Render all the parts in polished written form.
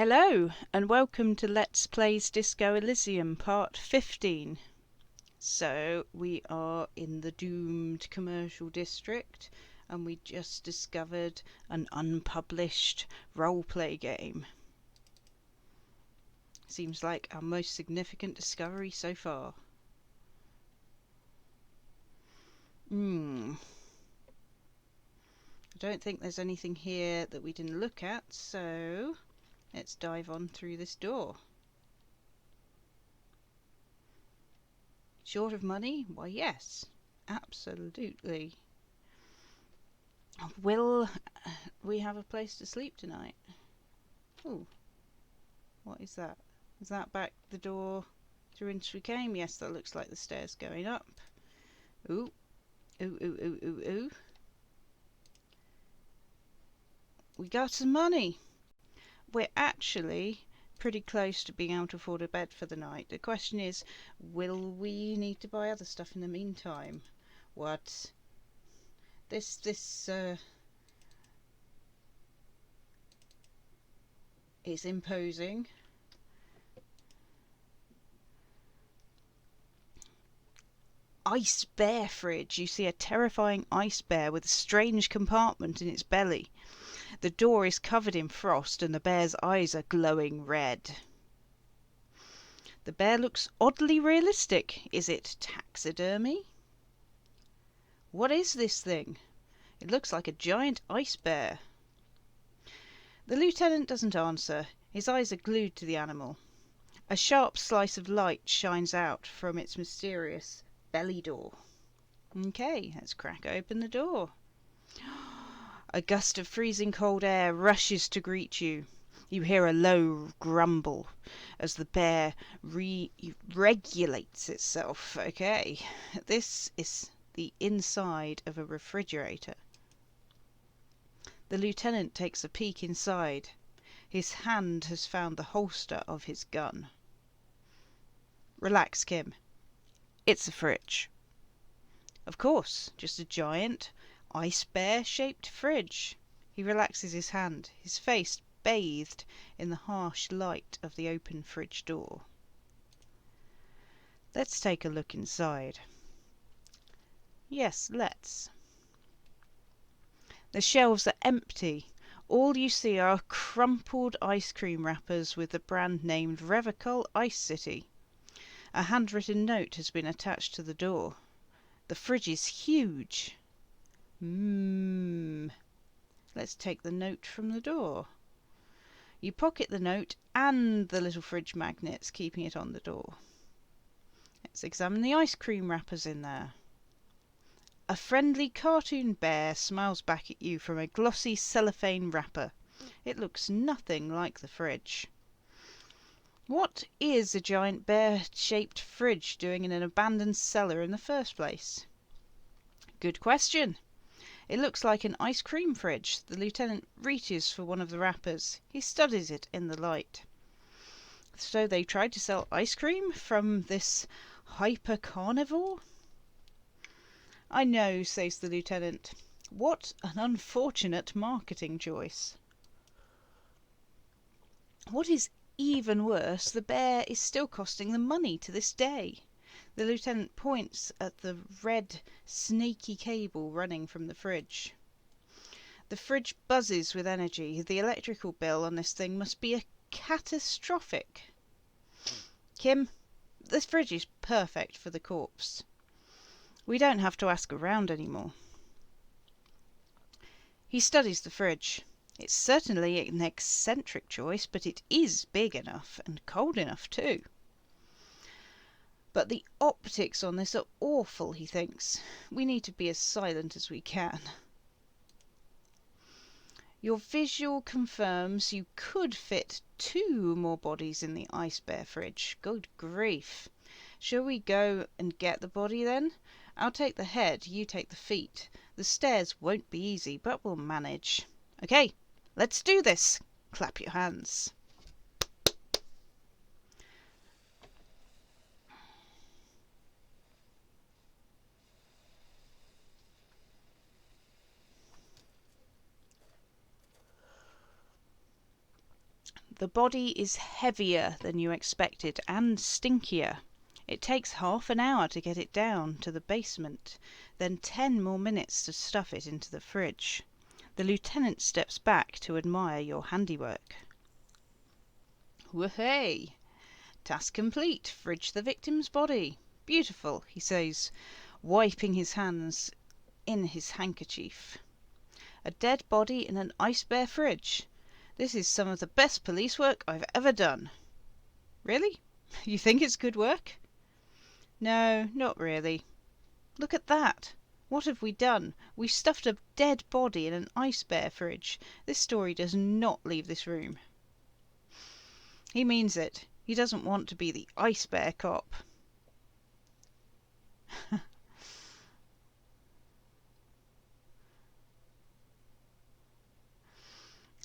Hello and welcome to Let's Plays Disco Elysium Part 15. So we are in the doomed commercial district and we just discovered an unpublished roleplay game. Seems like our most significant discovery so far. I don't think there's anything here that we didn't look at, so let's dive on through this door. Short of money? Why, yes, absolutely. Will we have a place to sleep tonight? Oh, what is that? Is that back the door through which we came? Yes, that looks like the stairs going up. Ooh, ooh, ooh, ooh, ooh, ooh. We got some money. We're actually pretty close to being able to afford a bed for the night. The question is, will we need to buy other stuff in the meantime? What? This is imposing. Ice bear fridge. You see a terrifying ice bear with a strange compartment in its belly. The door is covered in frost and the bear's eyes are glowing red. The bear looks oddly realistic. Is it taxidermy? What is this thing? It looks like a giant ice bear. The lieutenant doesn't answer. His eyes are glued to the animal. A sharp slice of light shines out from its mysterious belly door. Okay, let's crack open the door. A gust of freezing cold air rushes to greet you. You hear a low grumble as the bear regulates itself. Okay, this is the inside of a refrigerator. The lieutenant takes a peek inside. His hand has found the holster of his gun. Relax, Kim. It's a fridge. Of course, just a giant ice bear shaped fridge. He relaxes his hand, his face bathed in the harsh light of the open fridge door. Let's take a look inside. Yes, let's. The shelves are empty. All you see are crumpled ice cream wrappers with the brand named Revocol Ice City. A handwritten note has been attached to the door. The fridge is huge. Let's take the note from the door. You pocket the note and the little fridge magnets, keeping it on the door. Let's examine the ice cream wrappers in there. A friendly cartoon bear smiles back at you from a glossy cellophane wrapper. It looks nothing like the fridge. What is a giant bear-shaped fridge doing in an abandoned cellar in the first place? Good question. It looks like an ice cream fridge. The lieutenant reaches for one of the wrappers. He studies it in the light. So they tried to sell ice cream from this hyper-carnivore? I know, says the lieutenant. What an unfortunate marketing choice. What is even worse, the bear is still costing them money to this day. The lieutenant points at the red, snaky cable running from the fridge. The fridge buzzes with energy. The electrical bill on this thing must be catastrophic. Kim, this fridge is perfect for the corpse. We don't have to ask around anymore. He studies the fridge. It's certainly an eccentric choice, but it is big enough and cold enough too. But the optics on this are awful, he thinks. We need to be as silent as we can. Your visual confirms you could fit 2 more bodies in the ice bear fridge. Good grief. Shall we go and get the body then? I'll take the head, you take the feet. The stairs won't be easy, but we'll manage. Okay, let's do this. Clap your hands. The body is heavier than you expected and stinkier. It takes half an hour to get it down to the basement, then 10 more minutes to stuff it into the fridge. The lieutenant steps back to admire your handiwork. Whoopay! Task complete. Fridge the victim's body. Beautiful, he says, wiping his hands in his handkerchief. A dead body in an ice bear fridge. This is some of the best police work I've ever done. Really? You think it's good work? No, not really. Look at that. What have we done? We stuffed a dead body in an ice bear fridge. This story does not leave this room. He means it. He doesn't want to be the ice bear cop.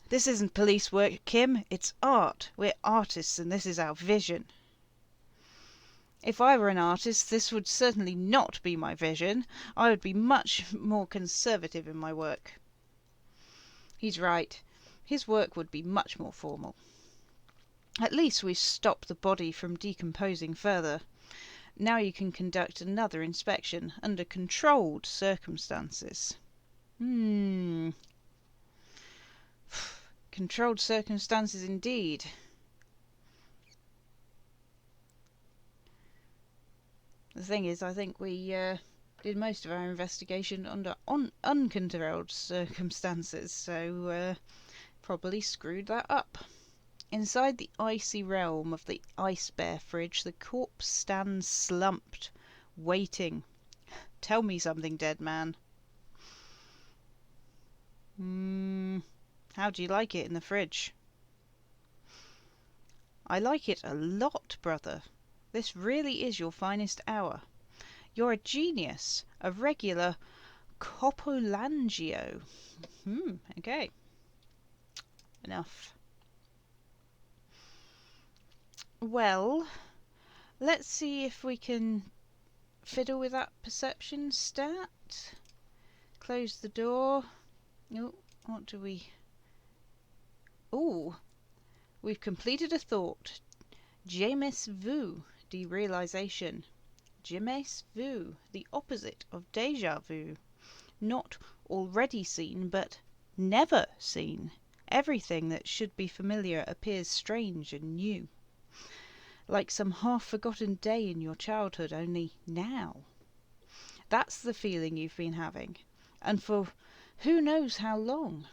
This isn't police work, Kim. It's art. We're artists and this is our vision. If I were an artist, this would certainly not be my vision. I would be much more conservative in my work. He's right. His work would be much more formal. At least we've stopped the body from decomposing further. Now you can conduct another inspection under controlled circumstances. Controlled circumstances indeed. The thing is, I think we did most of our investigation under uncontrolled circumstances, so probably screwed that up. Inside the icy realm of the ice bear fridge, the corpse stands slumped, waiting. Tell me something, dead man. How do you like it in the fridge? I like it a lot, brother. This really is your finest hour. You're a genius, a regular Copolangio. Okay. Enough. Well, let's see if we can fiddle with that perception stat. Close the door. Oh, what do we... Ooh, we've completed a thought. Jamais vu, derealization. Jamais vu, the opposite of déjà vu. Not already seen, but never seen. Everything that should be familiar appears strange and new. Like some half-forgotten day in your childhood, only now. That's the feeling you've been having, and for who knows how long.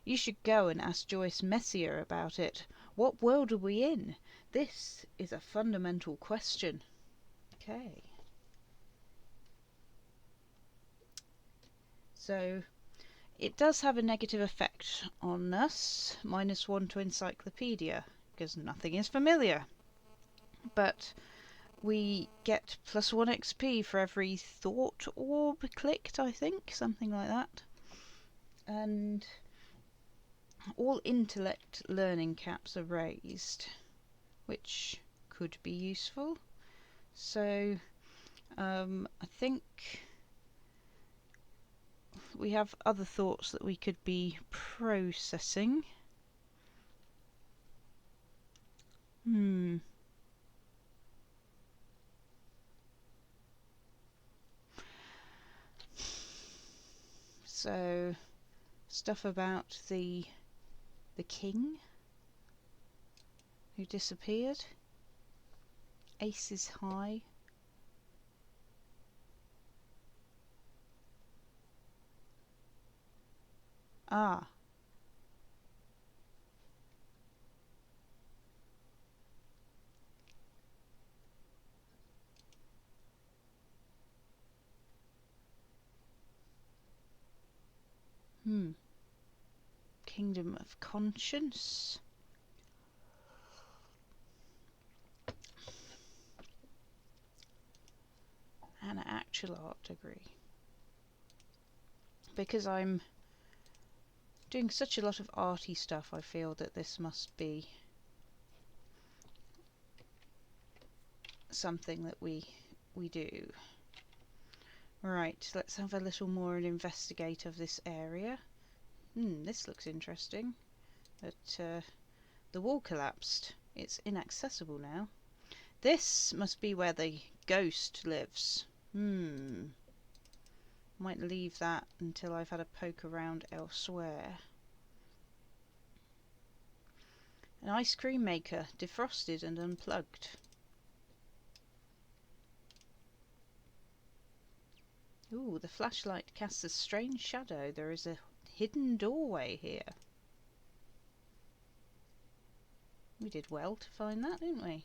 You should go and ask Joyce Messier about it. What world are we in? This is a fundamental question. Okay. So, it does have a negative effect on us. -1 to encyclopedia, because nothing is familiar. But we get +1 XP for every thought orb clicked, I think. Something like that. And all intellect learning caps are raised, which could be useful. So I think we have other thoughts that we could be processing. So stuff about the king who disappeared. Aces high. Ah. Kingdom of Conscience. And an actual art degree. Because I'm doing such a lot of arty stuff, I feel that this must be something that we do. Right, let's have a little more an investigate of this area. This looks interesting. But The wall collapsed. It's inaccessible now. This must be where the ghost lives. Might leave that until I've had a poke around elsewhere. An ice cream maker, defrosted and unplugged. Ooh, the flashlight casts a strange shadow. There is a hidden doorway here. We did well to find that, didn't we?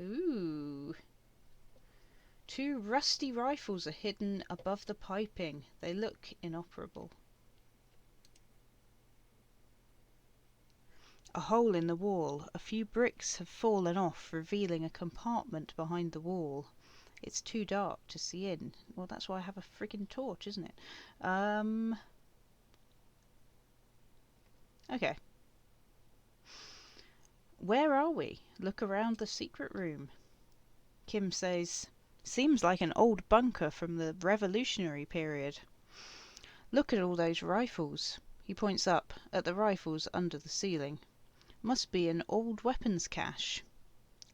Ooh. 2 rusty rifles are hidden above the piping. They look inoperable. A hole in the wall. A few bricks have fallen off, revealing a compartment behind the wall. It's too dark to see in. Well, that's why I have a friggin' torch, isn't it? Okay. Where are we? Look around the secret room. Kim says, seems like an old bunker from the Revolutionary period. Look at all those rifles. He points up at the rifles under the ceiling. Must be an old weapons cache.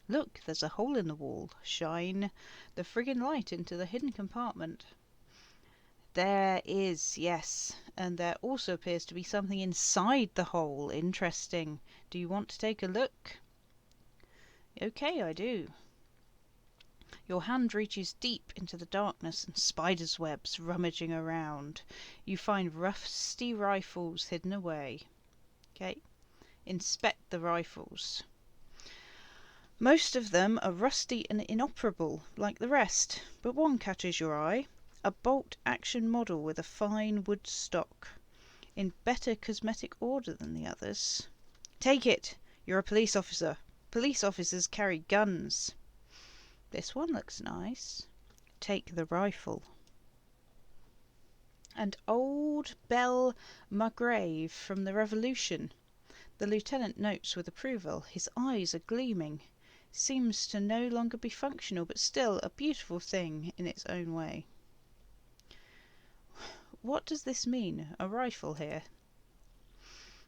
Look, there's a hole in the wall. Shine the friggin' light into the hidden compartment. There is, yes. And there also appears to be something inside the hole. Interesting. Do you want to take a look? Okay, I do. Your hand reaches deep into the darkness and spiders' webs rummaging around. You find rusty rifles hidden away. Okay. Inspect the rifles. Most of them are rusty and inoperable, like the rest, but one catches your eye. A bolt-action model with a fine wood stock, in better cosmetic order than the others. Take it! You're a police officer. Police officers carry guns. This one looks nice. Take the rifle. An old bell Margrave from the Revolution. The lieutenant notes with approval. His eyes are gleaming. Seems to no longer be functional, but still a beautiful thing in its own way. What does this mean? A rifle here?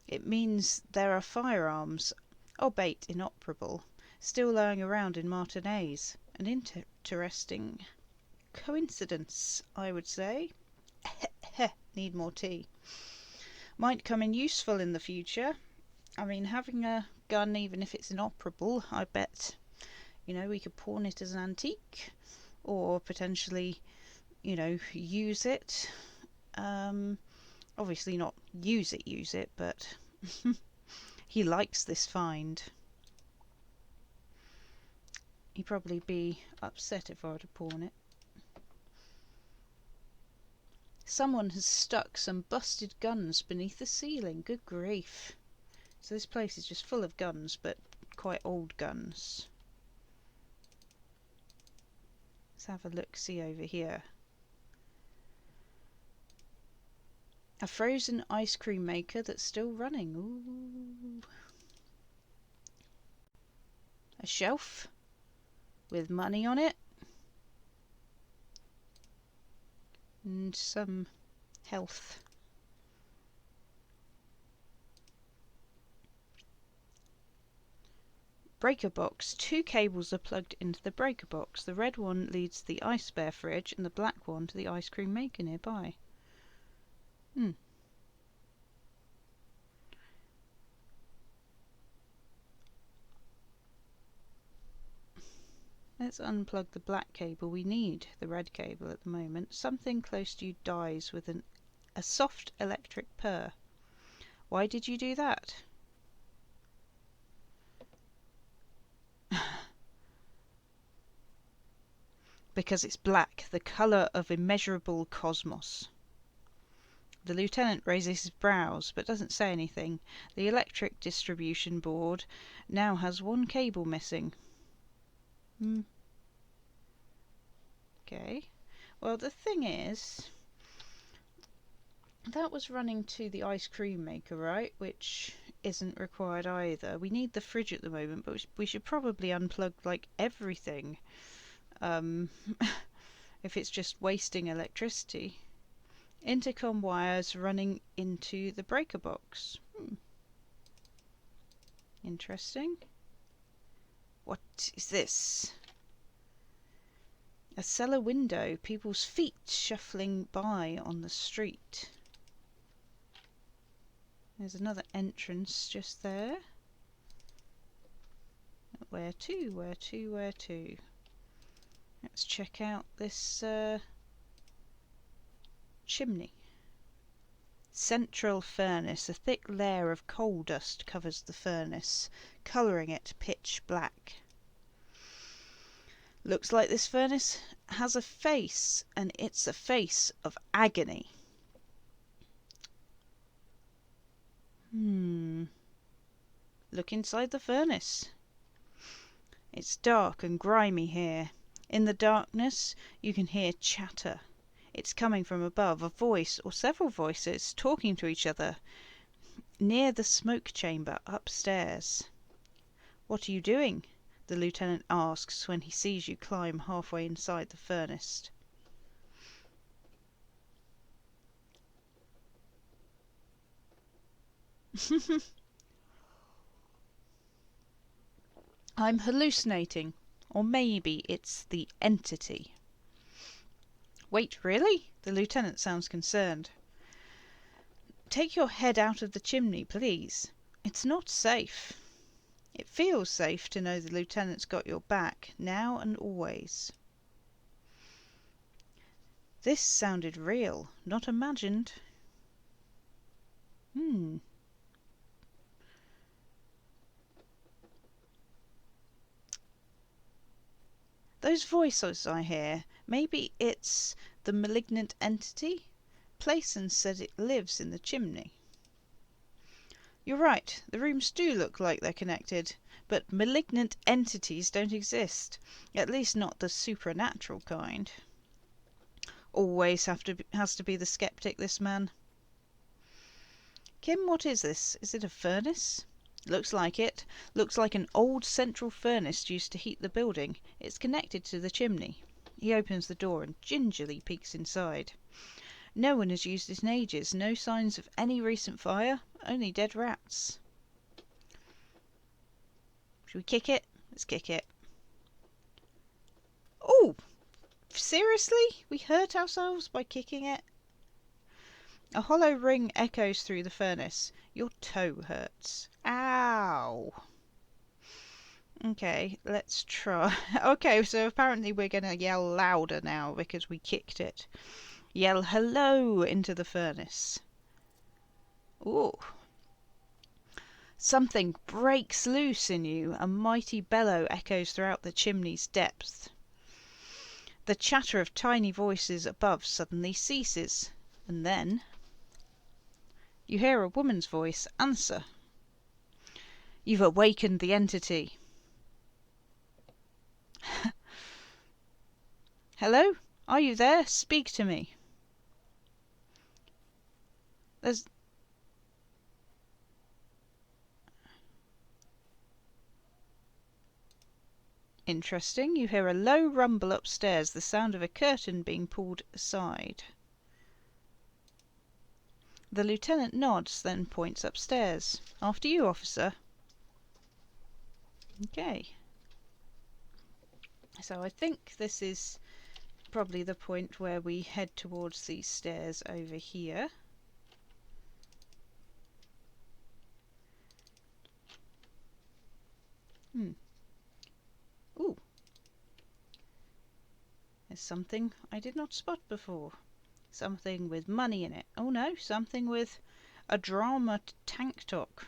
It means there are firearms, albeit inoperable, still lying around in Martinez. An interesting coincidence, I would say. Need more tea. Might come in useful in the future. I mean, having a gun, even if it's inoperable, I bet, we could pawn it as an antique, or potentially, use it. Obviously not use it, but he likes this find. He'd probably be upset if I were to pawn it. Someone has stuck some busted guns beneath the ceiling. Good grief. So this place is just full of guns, but quite old guns. Let's have a look-see over here. A frozen ice cream maker that's still running. Ooh. A shelf with money on it. And some health. Breaker box. 2 cables are plugged into the breaker box. The red one leads to the ice bear fridge and the black one to the ice cream maker nearby. Let's unplug the black cable. We need the red cable at the moment. Something close to you dies with a soft electric purr. Why did you do that? Because it's black, the colour of immeasurable cosmos. The lieutenant raises his brows, but doesn't say anything. The electric distribution board now has 1 cable missing. Okay. Well, the thing is, that was running to the ice cream maker, right? Which isn't required either. We need the fridge at the moment, but we should probably unplug, everything. If it's just wasting electricity. Intercom wires running into the breaker box. Interesting. What is this? A cellar window. People's feet shuffling by on the street. There's another entrance just there. Where to? Where to? Where to? Let's check out this chimney. Central furnace. A thick layer of coal dust covers the furnace, colouring it pitch black. Looks like this furnace has a face, and it's a face of agony. Look inside the furnace. It's dark and grimy here. In the darkness, you can hear chatter. It's coming from above, a voice or several voices talking to each other near the smoke chamber upstairs. What are you doing? The lieutenant asks when he sees you climb halfway inside the furnace. I'm hallucinating, or maybe it's the entity. Wait, really? The lieutenant sounds concerned. Take your head out of the chimney, please. It's not safe. It feels safe to know the lieutenant's got your back, now and always. This sounded real, not imagined. Those voices I hear, maybe it's the malignant entity? Playson said it lives in the chimney. You're right, the rooms do look like they're connected, but malignant entities don't exist, at least not the supernatural kind. Always has to be the skeptic, this man. Kim, what is this? Is it a furnace? Looks like it. Looks like an old central furnace used to heat the building. It's connected to the chimney. He opens the door and gingerly peeks inside. No one has used it in ages. No signs of any recent fire. Only dead rats. Should we kick it? Let's kick it. Oh! Seriously? We hurt ourselves by kicking it? A hollow ring echoes through the furnace. Your toe hurts. Ow! Okay, let's try. Okay, so apparently we're going to yell louder now because we kicked it. Yell hello into the furnace. Ooh. Something breaks loose in you. A mighty bellow echoes throughout the chimney's depths. The chatter of tiny voices above suddenly ceases, and then you hear a woman's voice answer. You've awakened the entity. Hello? Are you there? Speak to me. There's... Interesting. You hear a low rumble upstairs, the sound of a curtain being pulled aside. The lieutenant nods, then points upstairs. After you, officer. Okay. So I think this is probably the point where we head towards these stairs over here. Ooh. There's something I did not spot before. Something with money in it. Oh no, something with a drama tank top.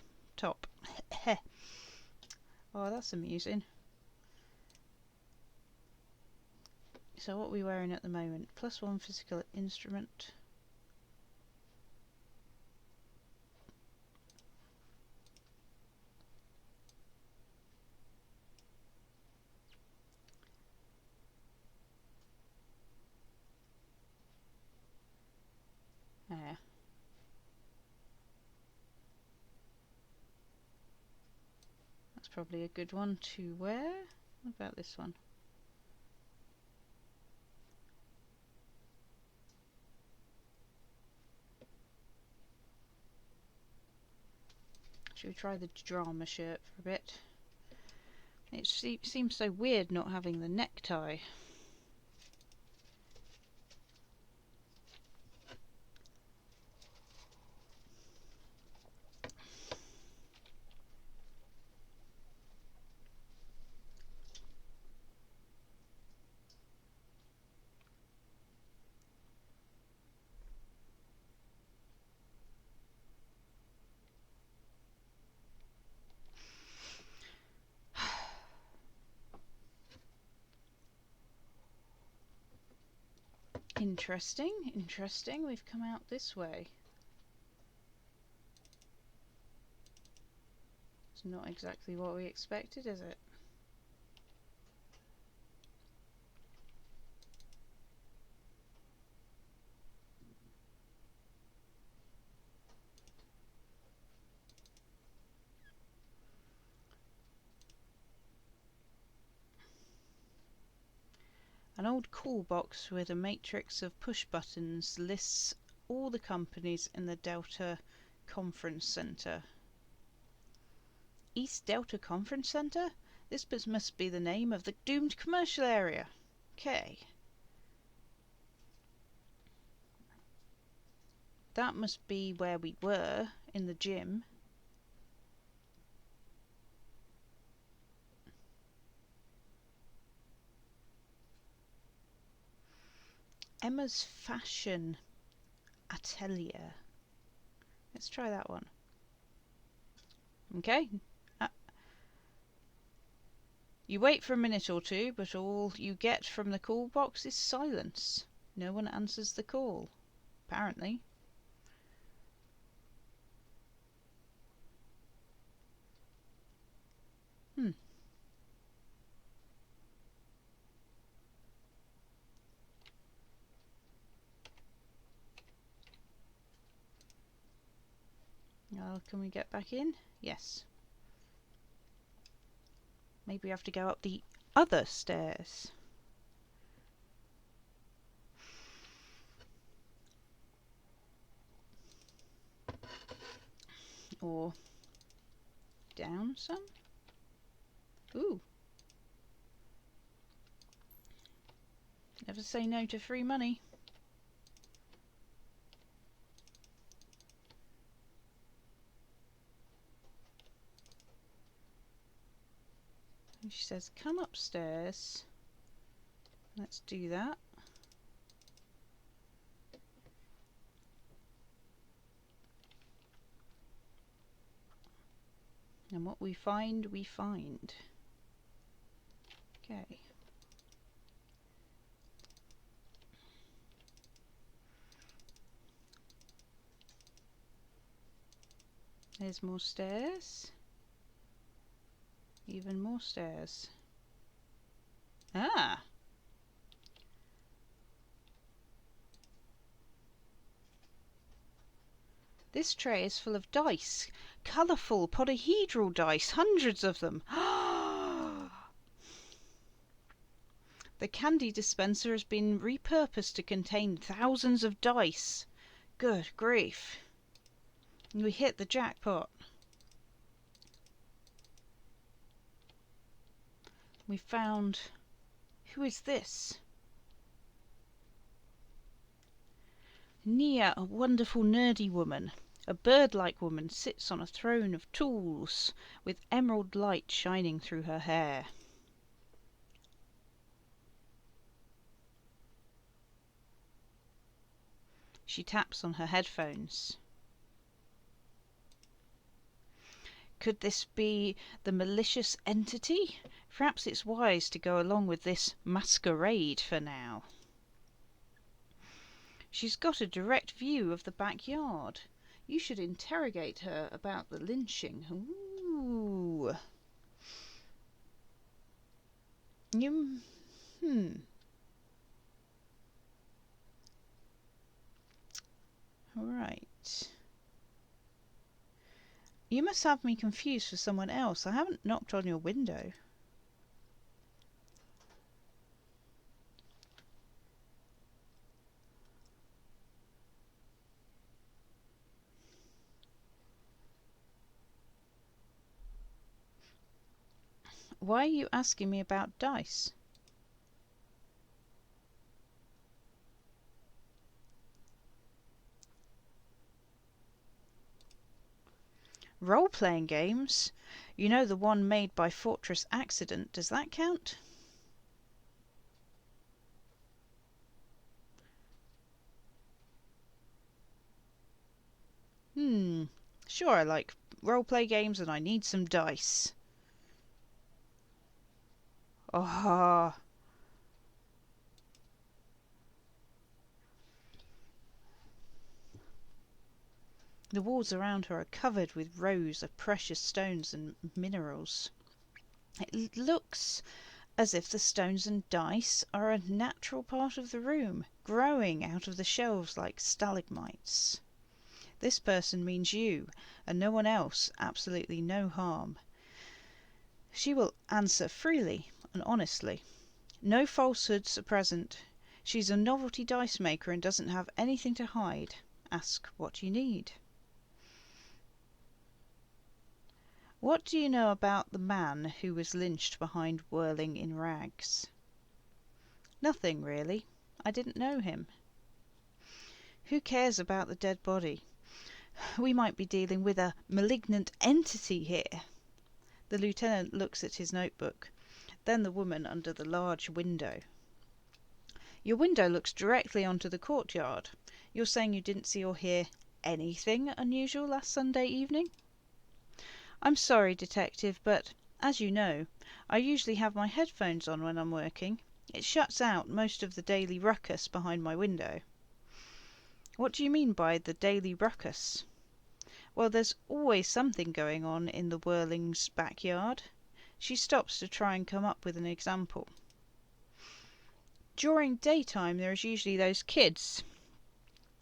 Oh, that's amusing. So what are we wearing at the moment? +1 physical instrument. There. That's probably a good one to wear. What about this one? Should we try the drama shirt for a bit? It seems so weird not having the necktie. Interesting, interesting. We've come out this way. It's not exactly what we expected, is it? An old call box with a matrix of push buttons lists all the companies in the Delta Conference Center. East Delta Conference Center? This must be the name of the doomed commercial area. Okay. That must be where we were, in the gym. Emma's Fashion Atelier. Let's try that one. Okay. You wait for a minute or two, but all you get from the call box is silence. No one answers the call, apparently. Can we get back in? Yes. Maybe we have to go up the other stairs. Or down some? Ooh. Never say no to free money. She says, come upstairs. Let's do that. And what we find, we find. Okay. There's more stairs. Even more stairs. Ah! This tray is full of dice. Colourful polyhedral dice. Hundreds of them. The candy dispenser has been repurposed to contain thousands of dice. Good grief. We hit the jackpot. We found... Who is this? Nia, a wonderful nerdy woman. A bird-like woman sits on a throne of tools with emerald light shining through her hair. She taps on her headphones. Could this be the malicious entity? Perhaps it's wise to go along with this masquerade for now. She's got a direct view of the backyard. You should interrogate her about the lynching. Ooh. Right. You must have me confused for someone else. I haven't knocked on your window. Why are you asking me about dice? Role-playing games? You know the one made by Fortress Accident, does that count? Sure, I like role-play games and I need some dice. Oh, the walls around her are covered with rows of precious stones and minerals. It looks as if the stones and dice are a natural part of the room, growing out of the shelves like stalagmites. This person means you, and no one else, absolutely no harm. She will answer freely and honestly. No falsehoods are present. She's a novelty dice maker and doesn't have anything to hide. Ask what you need. What do you know about the man who was lynched behind whirling in rags? Nothing, really. I didn't know him. Who cares about the dead body? We might be dealing with a malignant entity here. The lieutenant looks at his notebook, then the woman under the large window. Your window looks directly onto the courtyard. You're saying you didn't see or hear anything unusual last Sunday evening? I'm sorry, detective, but, as you know, I usually have my headphones on when I'm working. It shuts out most of the daily ruckus behind my window. What do you mean by the daily ruckus? Well, there's always something going on in the Whirling's backyard. She stops to try and come up with an example. During daytime there is usually those kids,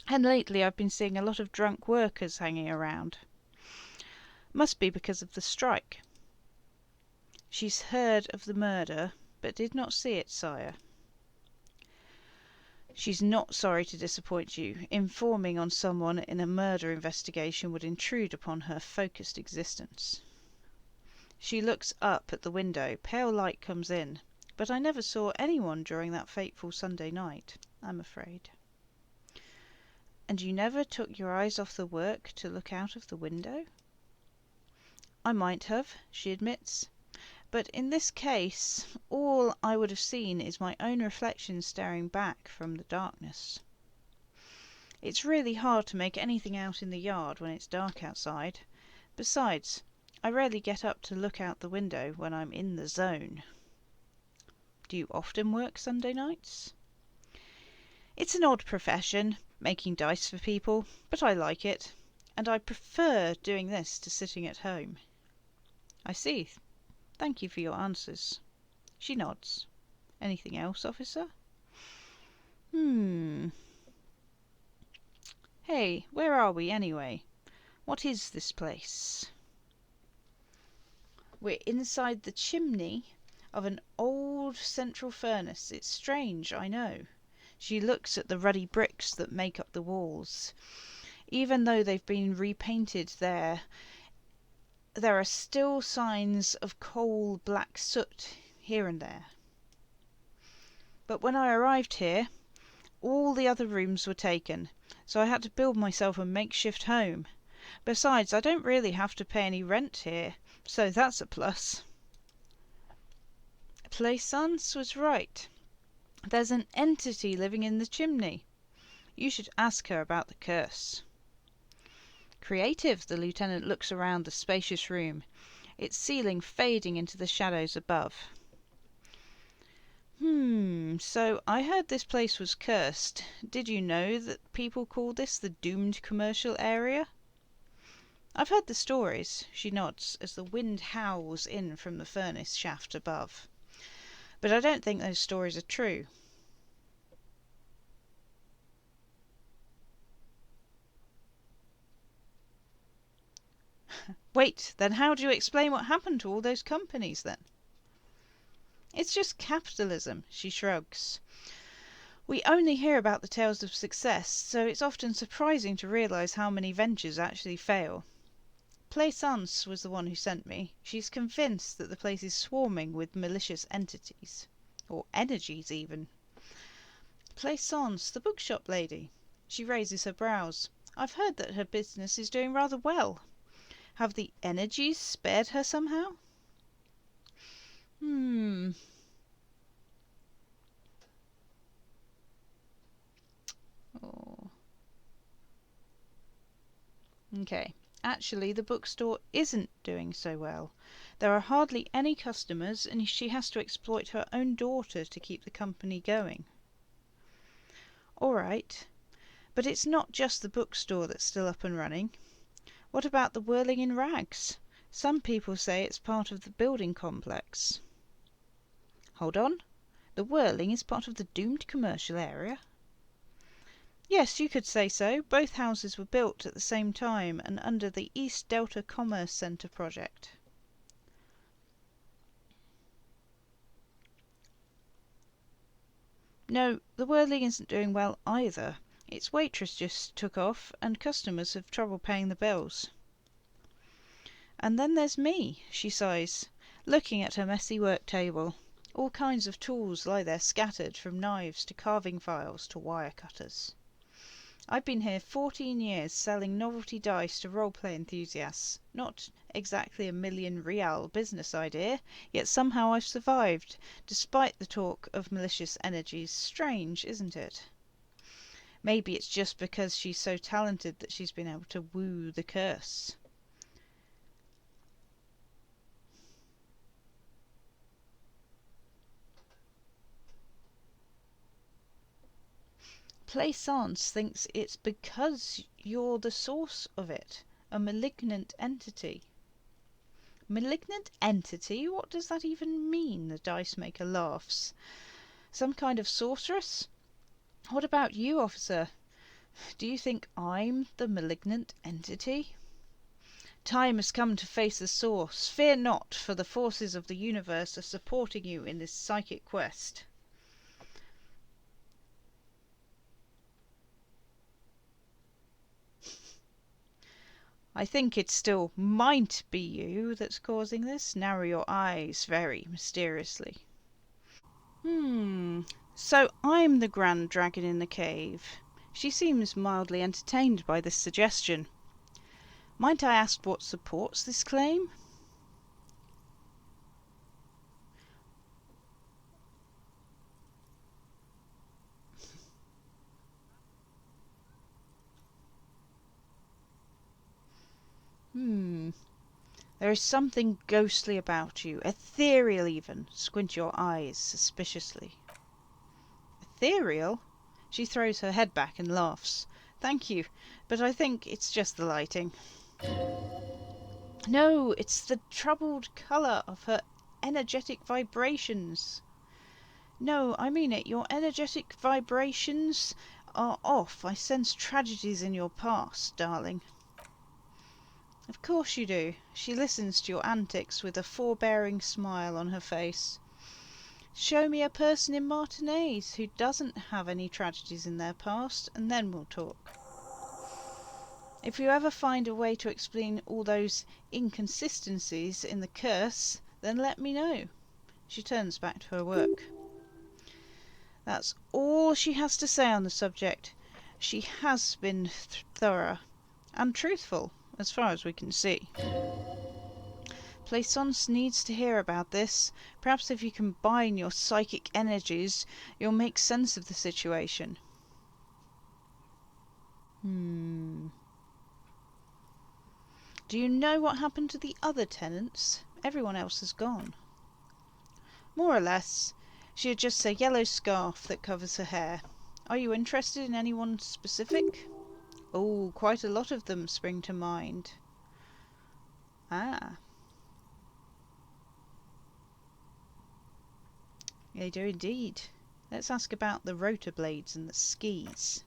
and lately I've been seeing a lot of drunk workers hanging around. Must be because of the strike. She's heard of the murder, but did not see it, sire. She's not sorry to disappoint you. Informing on someone in a murder investigation would intrude upon her focused existence. She looks up at the window. Pale light comes in. But I never saw anyone during that fateful Sunday night, I'm afraid. And you never took your eyes off the work to look out of the window? I might have, she admits. But in this case, all I would have seen is my own reflection staring back from the darkness. It's really hard to make anything out in the yard when it's dark outside. Besides, I rarely get up to look out the window when I'm in the zone. Do you often work Sunday nights? It's an odd profession, making dice for people, but I like it, and I prefer doing this to sitting at home. I see. Thank you for your answers. She nods. Anything else, officer? Hey, where are we anyway? What is this place? We're inside the chimney of an old central furnace. It's strange, I know. She looks at the ruddy bricks that make up the walls. Even though they've been repainted there are still signs of coal black soot here and there. But when I arrived here, all the other rooms were taken, so I had to build myself a makeshift home. Besides, I don't really have to pay any rent here, so that's a plus. Plaisance was right. There's an entity living in the chimney. You should ask her about the curse. Creative, the lieutenant looks around the spacious room, its ceiling fading into the shadows above. So I heard this place was cursed. Did you know that people call this the doomed commercial area? I've heard the stories, she nods, as the wind howls in from the furnace shaft above. But I don't think those stories are true. Wait, then how do you explain what happened to all those companies then? It's just capitalism, she shrugs. We only hear about the tales of success, so it's often surprising to realise how many ventures actually fail. Plaisance was the one who sent me. She's convinced that the place is swarming with malicious entities. Or energies, even. Plaisance, the bookshop lady. She raises her brows. I've heard that her business is doing rather well. Have the energies spared her somehow? Oh. Okay. Actually, the bookstore isn't doing so well. There are hardly any customers, and she has to exploit her own daughter to keep the company going. All right. But it's not just the bookstore that's still up and running. What about the whirling in rags? Some people say it's part of the building complex. Hold on. The whirling is part of the doomed commercial area? Yes, you could say so. Both houses were built at the same time and under the East Delta Commerce Centre project. No, the whirling isn't doing well either. Its waitress just took off and customers have trouble paying the bills. And then there's me, she sighs, looking at her messy work table. All kinds of tools lie there scattered, from knives to carving files to wire cutters. I've been here 14 years selling novelty dice to roleplay enthusiasts. Not exactly a million-real business idea, yet somehow I've survived, despite the talk of malicious energies. Strange, isn't it? Maybe it's just because she's so talented that she's been able to woo the curse. Plaisance thinks it's because you're the source of it, a malignant entity. Malignant entity? What does that even mean? The dice maker laughs. Some kind of sorceress? What about you, officer? Do you think I'm the malignant entity? Time has come to face the source. Fear not, for the forces of the universe are supporting you in this psychic quest. I think it still might be you that's causing this. Narrow your eyes very mysteriously. So I'm the grand dragon in the cave. She seems mildly entertained by this suggestion. Might I ask what supports this claim? There is something ghostly about you, ethereal even. Squint your eyes suspiciously. Ethereal? She throws her head back and laughs. Thank you, but I think it's just the lighting. No, it's the troubled colour of her energetic vibrations. No, I mean it. Your energetic vibrations are off. I sense tragedies in your past, darling. Of course you do. She listens to your antics with a forbearing smile on her face. Show me a person in Martinez who doesn't have any tragedies in their past, and then we'll talk. If you ever find a way to explain all those inconsistencies in the curse, then let me know. She turns back to her work. That's all she has to say on the subject. She has been thorough and truthful, as far as we can see. Plaisance needs to hear about this. Perhaps if you combine your psychic energies, you'll make sense of the situation. Do you know what happened to the other tenants? Everyone else has gone. More or less. She adjusts a yellow scarf that covers her hair. Are you interested in anyone specific? Oh, quite a lot of them spring to mind. Ah. They do indeed. Let's ask about the rotor blades and the skis.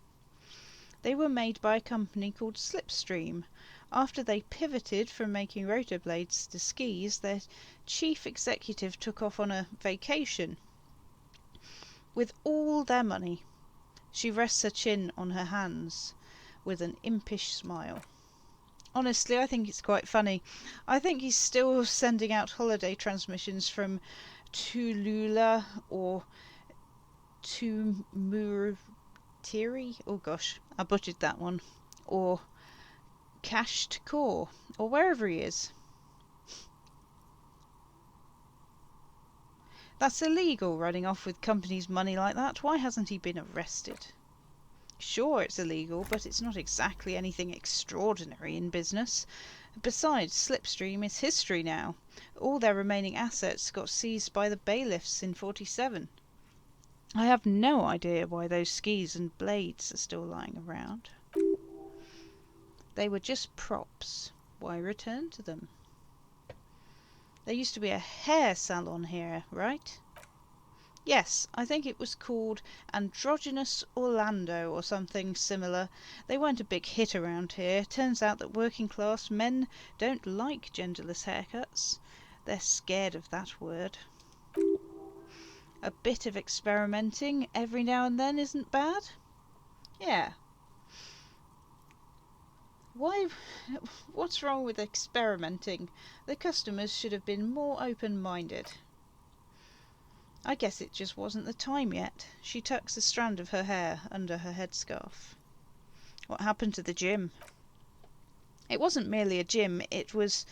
They were made by a company called Slipstream. After they pivoted from making rotor blades to skis, their chief executive took off on a vacation with all their money. She rests her chin on her hands with an impish smile. Honestly, I think it's quite funny. I think he's still sending out holiday transmissions from Tulula or Tumurutiri. Oh gosh, I butchered that one. Or Cashed Core, or wherever he is. That's illegal, running off with company's money like that. Why hasn't he been arrested? Sure, it's illegal, but it's not exactly anything extraordinary in business. Besides, Slipstream is history now. All their remaining assets got seized by the bailiffs in 47. I have no idea why those skis and blades are still lying around. They were just props. Why return to them? There used to be a hair salon here, right? Yes, I think it was called Androgynous Orlando or something similar. They weren't a big hit around here. Turns out that working class men don't like genderless haircuts. They're scared of that word. A bit of experimenting every now and then isn't bad. Yeah. Why? What's wrong with experimenting? The customers should have been more open-minded. I guess it just wasn't the time yet. She tucks a strand of her hair under her headscarf. What happened to the gym? It wasn't merely a gym, it was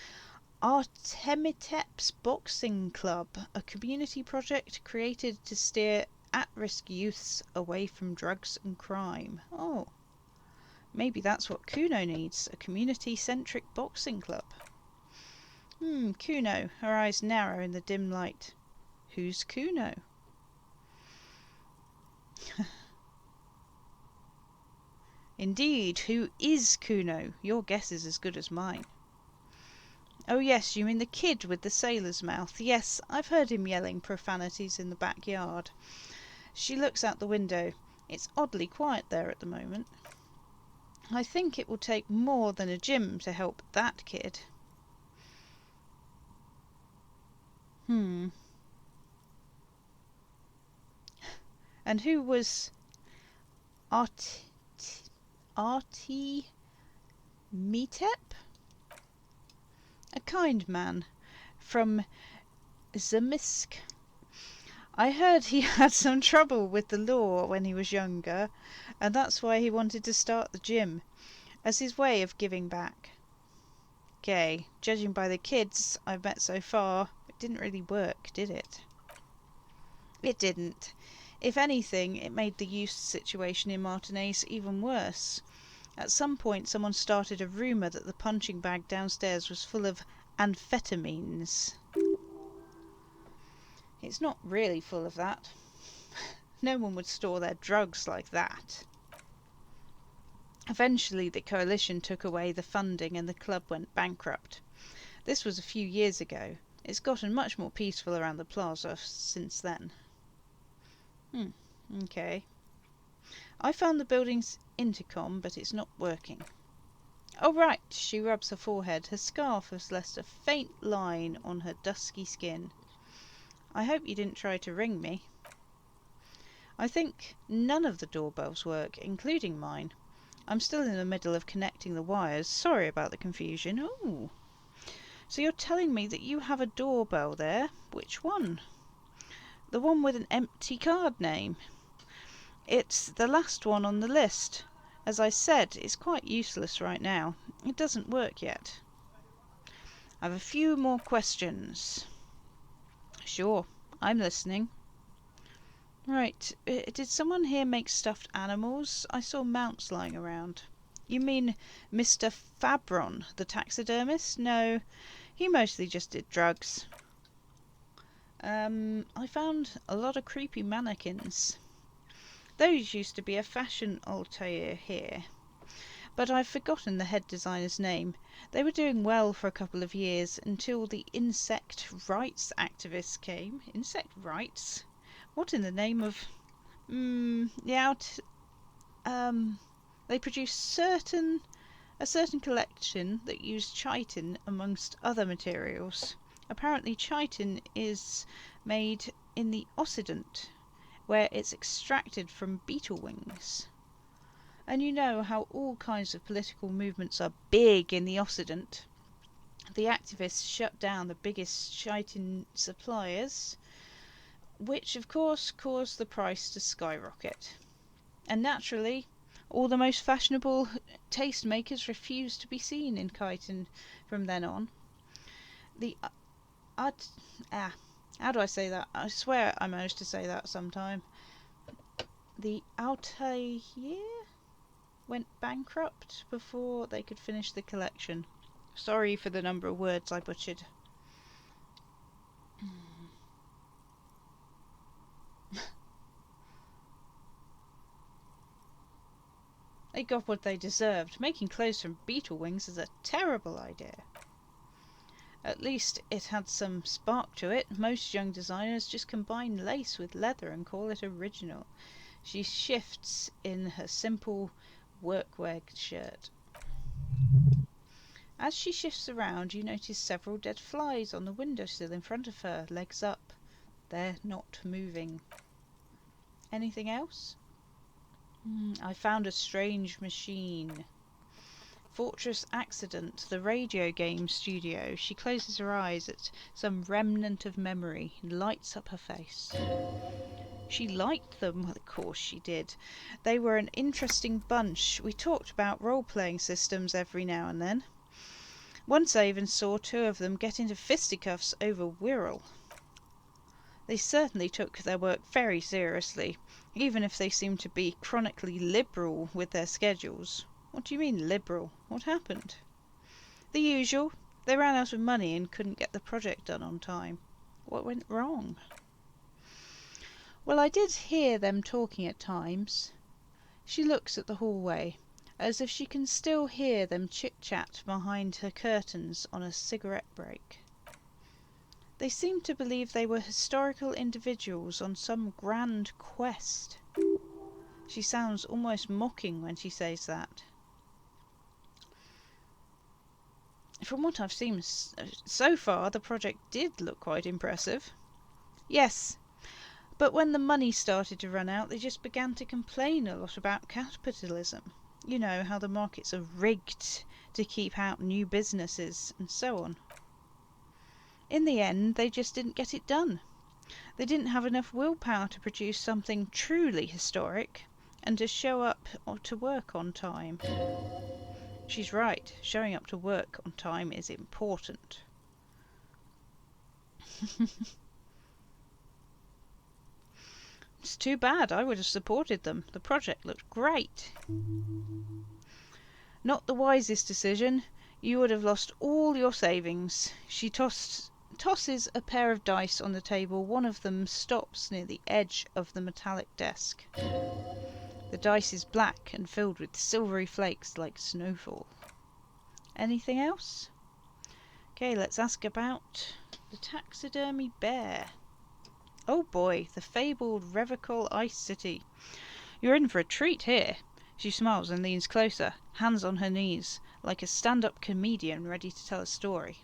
Artemitep's Boxing Club, a community project created to steer at-risk youths away from drugs and crime. Oh, maybe that's what Kuno needs, a community-centric boxing club. Kuno, her eyes narrow in the dim light. Who's Kuno? Indeed, who is Kuno? Your guess is as good as mine. Oh yes, you mean the kid with the sailor's mouth. Yes, I've heard him yelling profanities in the backyard. She looks out the window. It's oddly quiet there at the moment. I think it will take more than a gym to help that kid. And who was Artemitep? A kind man from Zamisk. I heard he had some trouble with the law when he was younger, and that's why he wanted to start the gym, as his way of giving back. Okay, judging by the kids I've met so far, it didn't really work, did it? It didn't. If anything, it made the youth situation in Martinez even worse. At some point someone started a rumour that the punching bag downstairs was full of amphetamines. It's not really full of that. No one would store their drugs like that. Eventually the coalition took away the funding and the club went bankrupt. This was a few years ago. It's gotten much more peaceful around the plaza since then. Okay. I found the building's intercom, but it's not working. Oh right, she rubs her forehead. Her scarf has left a faint line on her dusky skin. I hope you didn't try to ring me. I think none of the doorbells work, including mine. I'm still in the middle of connecting the wires. Sorry about the confusion. Oh, so you're telling me that you have a doorbell there? Which one? The one with an empty card name. It's the last one on the list. As I said, it's quite useless right now. It doesn't work yet. I have a few more questions. Sure, I'm listening. Right, did someone here make stuffed animals? I saw mounts lying around. You mean Mr. Fabron, the taxidermist? No, he mostly just did drugs. I found a lot of creepy mannequins. Those used to be a fashion altair here, but I've forgotten the head designer's name. They were doing well for a couple of years until the insect rights activists came. Insect rights? What in the name of... They produced a certain collection that used chitin amongst other materials. Apparently chitin is made in the Occident, where it's extracted from beetle wings. And you know how all kinds of political movements are big in the Occident. The activists shut down the biggest shiting suppliers, which of course caused the price to skyrocket. And naturally, all the most fashionable tastemakers refused to be seen in chitin from then on. The how do I say that? I swear I managed to say that sometime. The Altair went bankrupt before they could finish the collection. Sorry for the number of words I butchered. They got what they deserved. Making clothes from beetle wings is a terrible idea. At least it had some spark to it. Most young designers just combine lace with leather and call it original. She shifts in her simple workwear shirt. As she shifts around, you notice several dead flies on the windowsill in front of her, legs up. They're not moving. Anything else? I found a strange machine. Fortress Accident, the radio game studio. She closes her eyes at some remnant of memory and lights up her face. She liked them, well, of course she did. They were an interesting bunch. We talked about role-playing systems every now and then. Once I even saw two of them get into fisticuffs over Wirral. They certainly took their work very seriously, even if they seemed to be chronically liberal with their schedules. What do you mean, liberal? What happened? The usual. They ran out of money and couldn't get the project done on time. What went wrong? Well, I did hear them talking at times. She looks at the hallway, as if she can still hear them chit-chat behind her curtains on a cigarette break. They seemed to believe they were historical individuals on some grand quest. She sounds almost mocking when she says that. From what I've seen so far, the project did look quite impressive. Yes, but when the money started to run out, they just began to complain a lot about capitalism. You know, how the markets are rigged to keep out new businesses and so on. In the end, they just didn't get it done. They didn't have enough willpower to produce something truly historic and to show up to work on time. She's right, showing up to work on time is important. It's too bad, I would have supported them. The project looked great. Not the wisest decision. You would have lost all your savings. She tosses a pair of dice on the table. One of them stops near the edge of the metallic desk. The dice is black and filled with silvery flakes like snowfall. Anything else? Okay, let's ask about the taxidermy bear. Oh boy, the fabled Revachol Ice City. You're in for a treat here. She smiles and leans closer, hands on her knees, like a stand-up comedian ready to tell a story.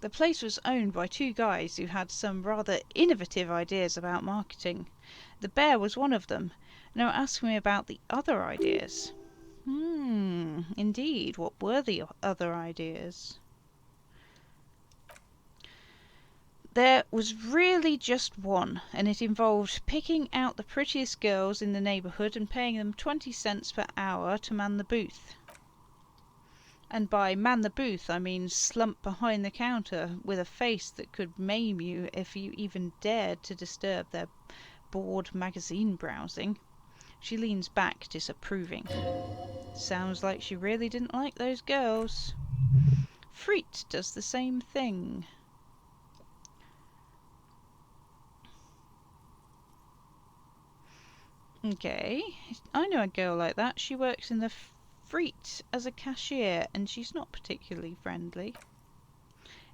The place was owned by two guys who had some rather innovative ideas about marketing. The bear was one of them. Now ask me about the other ideas. Indeed, what were the other ideas? There was really just one, and it involved picking out the prettiest girls in the neighbourhood and paying them 20 cents per hour to man the booth. And by man the booth, I mean slump behind the counter with a face that could maim you if you even dared to disturb their bored magazine browsing. She leans back, disapproving. Sounds like she really didn't like those girls. Freet does the same thing. Okay, I know a girl like that. She works in the Freet as a cashier, and she's not particularly friendly.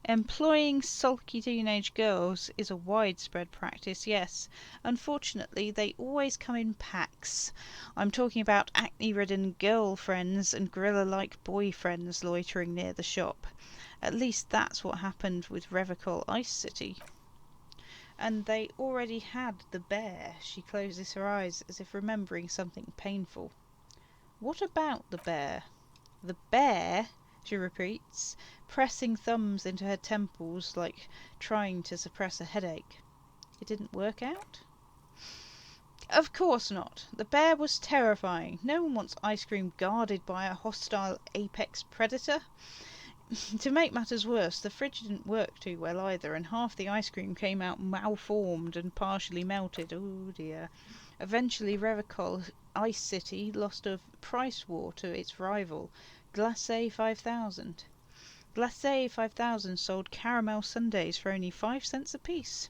Employing sulky teenage girls is a widespread practice, yes. Unfortunately, they always come in packs. I'm talking about acne-ridden girlfriends and gorilla-like boyfriends loitering near the shop. At least that's what happened with Revachol Ice City. And they already had the bear. She closes her eyes as if remembering something painful. What about the bear? The bear, she repeats, pressing thumbs into her temples like trying to suppress a headache. It didn't work out? Of course not. The bear was terrifying. No one wants ice cream guarded by a hostile apex predator. To make matters worse, the fridge didn't work too well either, and half the ice cream came out malformed and partially melted. Oh dear. Eventually, Revicol Ice City lost a price war to its rival, Glacé 5000. Glacé 5000 sold caramel sundaes for only 5 cents apiece,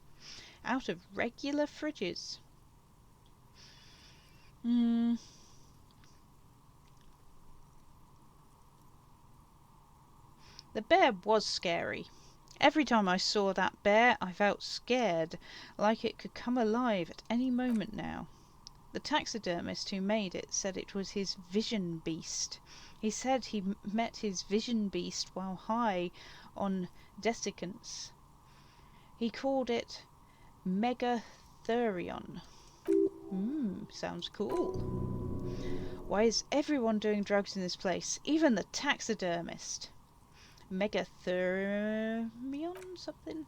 out of regular fridges. The bear was scary. Every time I saw that bear, I felt scared, like it could come alive at any moment now. The taxidermist who made it said it was his vision beast. He said he met his vision beast while high on desiccants. He called it Megatherion. Sounds cool. Why is everyone doing drugs in this place? Even the taxidermist. Megathermion something?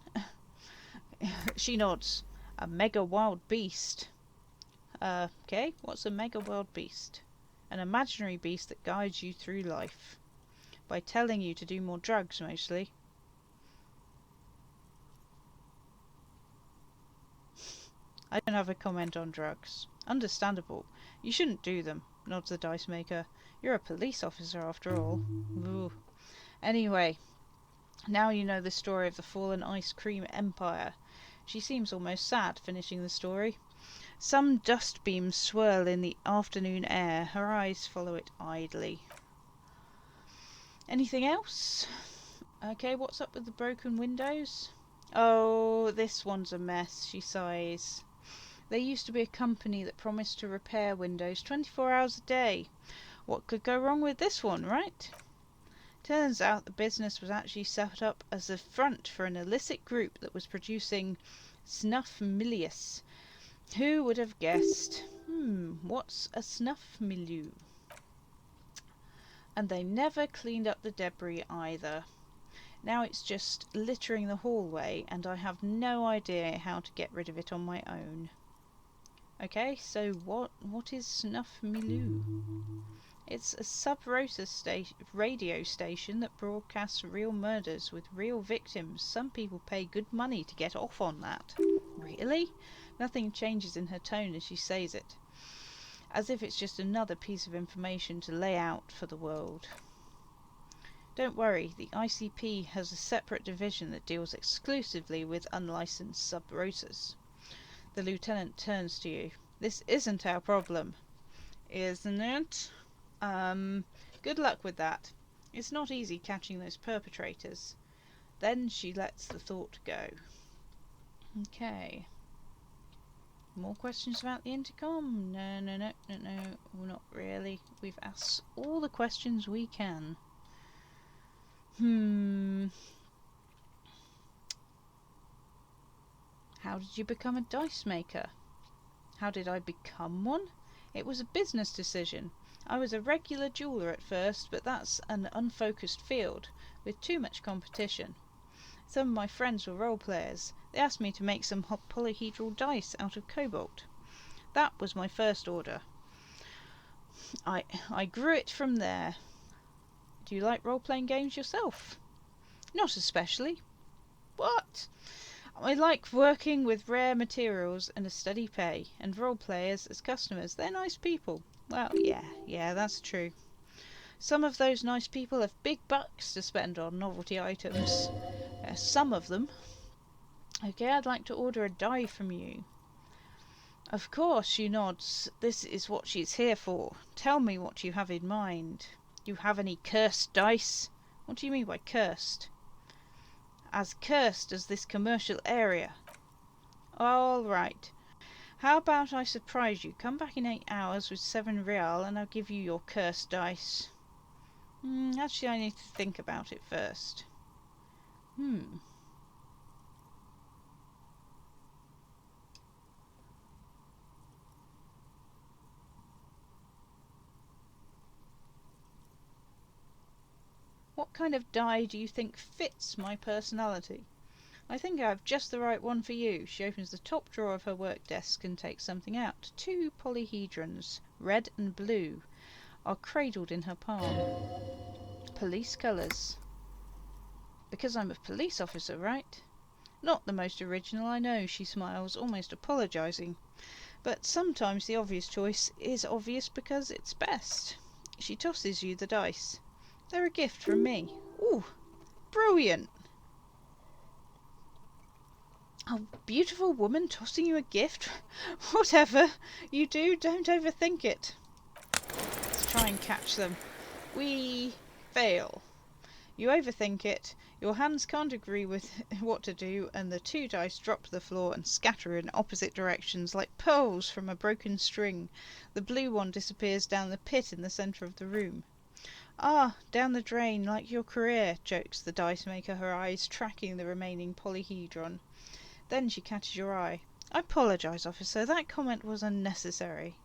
She nods. A mega wild beast. Okay, what's a mega wild beast? An imaginary beast that guides you through life. By telling you to do more drugs, mostly. I don't have a comment on drugs. Understandable. You shouldn't do them, nods the dice maker. You're a police officer after all. Ooh. Anyway, now you know the story of the fallen ice cream empire. She seems almost sad, finishing the story. Some dust beams swirl in the afternoon air. Her eyes follow it idly. Anything else? Okay, what's up with the broken windows? Oh, this one's a mess, she sighs. There used to be a company that promised to repair windows 24 hours a day. What could go wrong with this one, right? Turns out the business was actually set up as a front for an illicit group that was producing snuff milius. Who would have guessed? What's a snuff milieu? And they never cleaned up the debris either. Now it's just littering the hallway, and I have no idea how to get rid of it on my own. Okay, so what is snuff milieu? It's a sub-rosa radio station that broadcasts real murders with real victims. Some people pay good money to get off on that. Really? Nothing changes in her tone as she says it, as if it's just another piece of information to lay out for the world. Don't worry, the ICP has a separate division that deals exclusively with unlicensed sub-rosas. The lieutenant turns to you. This isn't our problem, isn't it? Good luck with that. It's not easy catching those perpetrators. Then she lets the thought go. Okay. More questions about the intercom? No, not really. We've asked all the questions we can. How did you become a dice maker? How did I become one? It was a business decision. I was a regular jeweller at first, but that's an unfocused field, with too much competition. Some of my friends were role players. They asked me to make some polyhedral dice out of cobalt. That was my first order. I grew it from there. Do you like role-playing games yourself? Not especially. What? I like working with rare materials and a steady pay, and role-players as customers. They're nice people. Well, yeah, that's true. Some of those nice people have big bucks to spend on novelty items. Some of them. Okay, I'd like to order a die from you. Of course, she nods. This is what she's here for. Tell me what you have in mind. You have any cursed dice? What do you mean by cursed? As cursed as this commercial area. All right. How about I surprise you? Come back in 8 hours with 7 real and I'll give you your cursed dice. Actually, I need to think about it first. kind of die do you think fits my personality? I think I have just the right one for you. She opens the top drawer of her work desk and takes something out. 2 polyhedrons, red and blue, are cradled in her palm. Police colours. Because I'm a police officer, right? Not the most original, I know, she smiles, almost apologising. But sometimes the obvious choice is obvious because it's best. She tosses you the dice. They're a gift from me. Ooh, brilliant! A beautiful woman tossing you a gift? Whatever you do, don't overthink it. Let's try and catch them. We fail. You overthink it, your hands can't agree with what to do, and the 2 dice drop to the floor and scatter in opposite directions like pearls from a broken string. The blue one disappears down the pit in the centre of the room. Ah, down the drain, like your career, jokes the dice maker, her eyes tracking the remaining polyhedron. Then she catches your eye. I apologise, officer, that comment was unnecessary.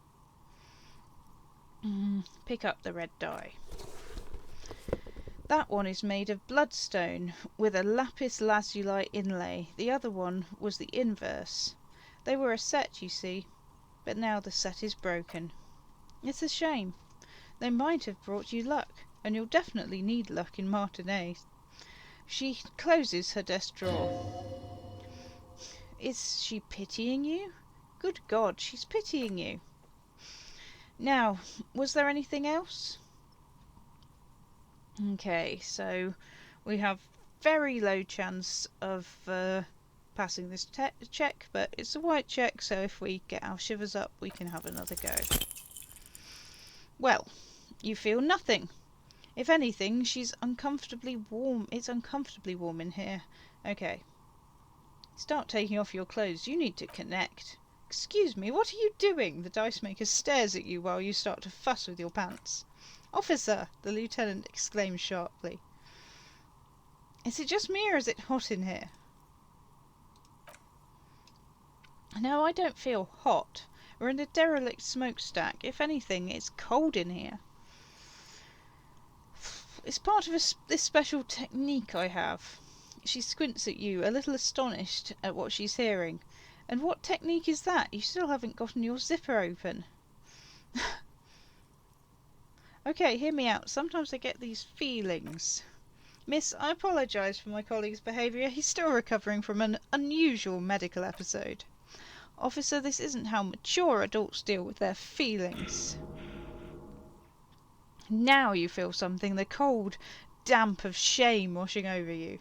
Pick up the red die. That one is made of bloodstone with a lapis lazuli inlay. The other one was the inverse. They were a set, you see, but now the set is broken. It's a shame. They might have brought you luck, and you'll definitely need luck in Martinez. She closes her desk drawer. Is she pitying you? Good God, she's pitying you. Now, was there anything else? Okay, so we have very low chance of passing this check, but it's a white check, so if we get our shivers up, we can have another go. Well, you feel nothing. If anything, she's uncomfortably warm. It's uncomfortably warm in here. Okay. Start taking off your clothes. You need to connect. Excuse me, what are you doing? The dice maker stares at you while you start to fuss with your pants. Officer, the lieutenant exclaims sharply. Is it just me or is it hot in here? No, I don't feel hot. We're in a derelict smokestack. If anything, it's cold in here. It's part of this special technique I have. She squints at you, a little astonished at what she's hearing. And what technique is that? You still haven't gotten your zipper open. Okay, hear me out. Sometimes I get these feelings. Miss, I apologise for my colleague's behaviour. He's still recovering from an unusual medical episode. Officer, this isn't how mature adults deal with their feelings. Now you feel something, the cold damp of shame washing over you.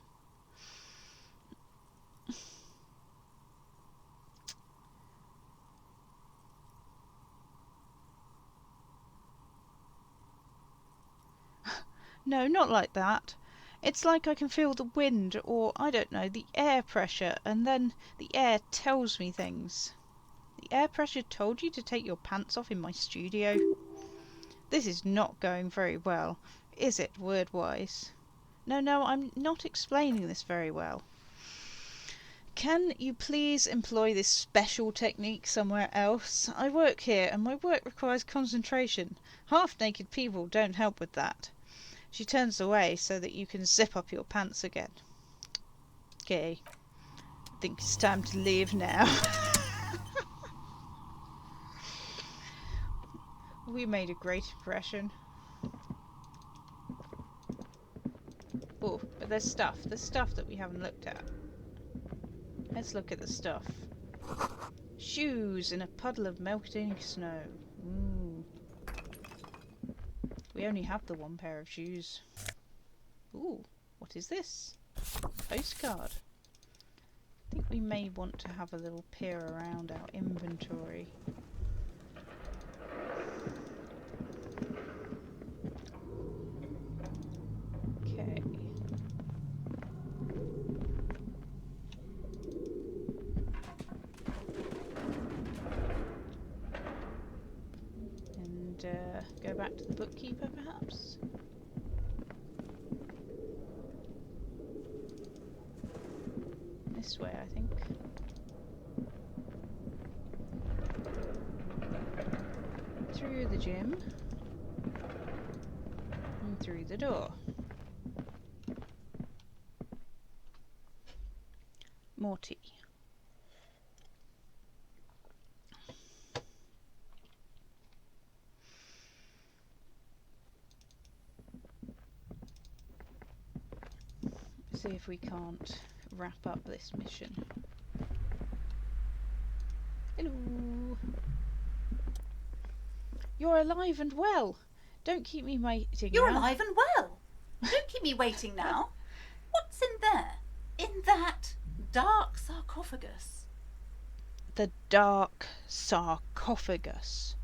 No, not like that. It's like I can feel the wind, or, I don't know, the air pressure, and then the air tells me things. The air pressure told you to take your pants off in my studio? This is not going very well, is it, word-wise? No, I'm not explaining this very well. Can you please employ this special technique somewhere else? I work here, and my work requires concentration. Half-naked people don't help with that. She turns away so that you can zip up your pants again. Okay. I think it's time to leave now. We made a great impression. Oh, but there's stuff. There's stuff that we haven't looked at. Let's look at the stuff. Shoes in a puddle of melting snow. Ooh. We only have the one pair of shoes. Ooh, what is this? Postcard. I think we may want to have a little peer around our inventory. Okay. And go back to the bookkeeper, perhaps? This way, I think. Through the gym. And through the door. more tea. See if we can't wrap up this mission. Hello. You're alive and well. Don't keep me waiting. You're alive and well. Don't keep me waiting now. What's in there? In that dark sarcophagus? The dark sarcophagus.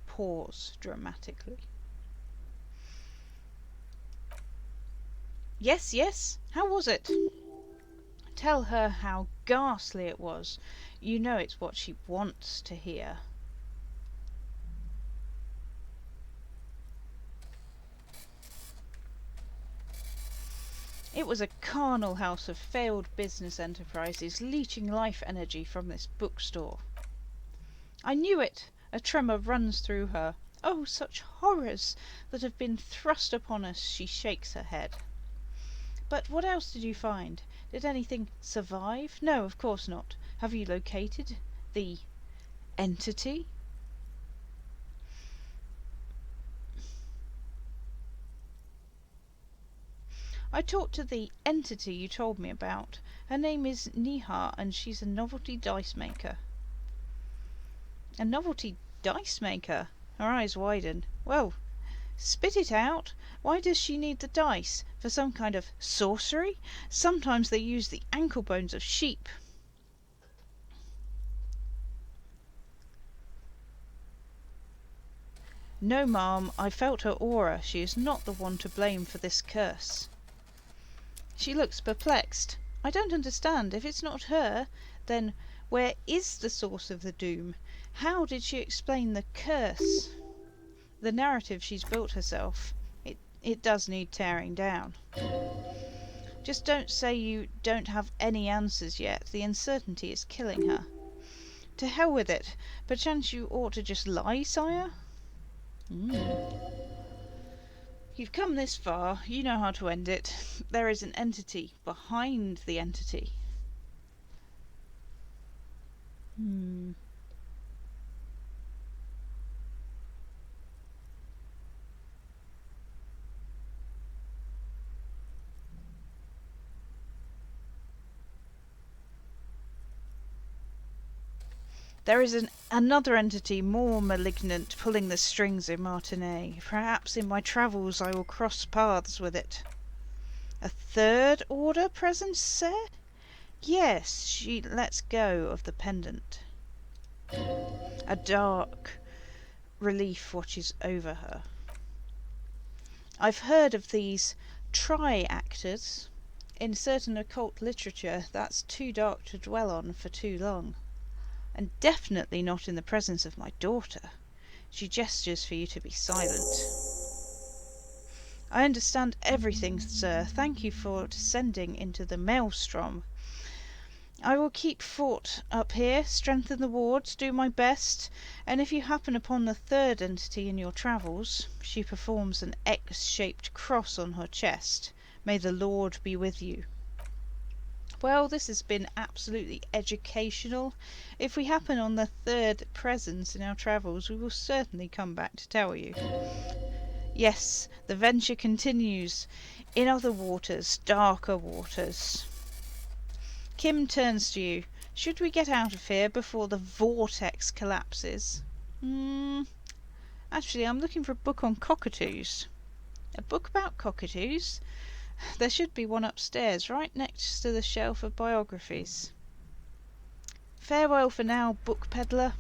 Pause dramatically. Yes, yes. How was it? Tell her how ghastly it was. You know it's what she wants to hear. It was a carnal house of failed business enterprises, leeching life energy from this bookstore. I knew it! A tremor runs through her. Oh, such horrors that have been thrust upon us. She shakes her head. But what else did you find? Did anything survive? No, of course not. Have you located the entity? I talked to the entity you told me about. Her name is Niha, and she's a novelty dice maker. A novelty dice maker? Her eyes widen. Well, spit it out. Why does she need the dice? For some kind of sorcery? Sometimes they use the ankle bones of sheep. No, ma'am, I felt her aura. She is not the one to blame for this curse. She looks perplexed. I don't understand. If it's not her, then where is the source of the doom? How did she explain the curse? The narrative she's built herself, it does need tearing down. Just don't say you don't have any answers yet. The uncertainty is killing her. To hell with it. Perchance you ought to just lie, sire? You've come this far. You know how to end it. There is an entity behind the entity. There is another entity more malignant pulling the strings in Martinet. Perhaps in my travels I will cross paths with it. A third order presence, sir? Yes, she lets go of the pendant. A dark relief watches over her. I've heard of these tri-actors. In certain occult literature, that's too dark to dwell on for too long. And definitely not in the presence of my daughter. She gestures for you to be silent. I understand everything, sir. Thank you for descending into the maelstrom. I will keep fort up here, strengthen the wards, do my best, and if you happen upon the third entity in your travels, she performs an X-shaped cross on her chest. May the Lord be with you. Well, this has been absolutely educational. If we happen on the third presence in our travels, we will certainly come back to tell you. Yes, the venture continues. In other waters, darker waters. Kim turns to you. Should we get out of here before the vortex collapses? Actually, I'm looking for a book on cockatoos. A book about cockatoos? There should be one upstairs, right next to the shelf of biographies. Farewell for now, book peddler.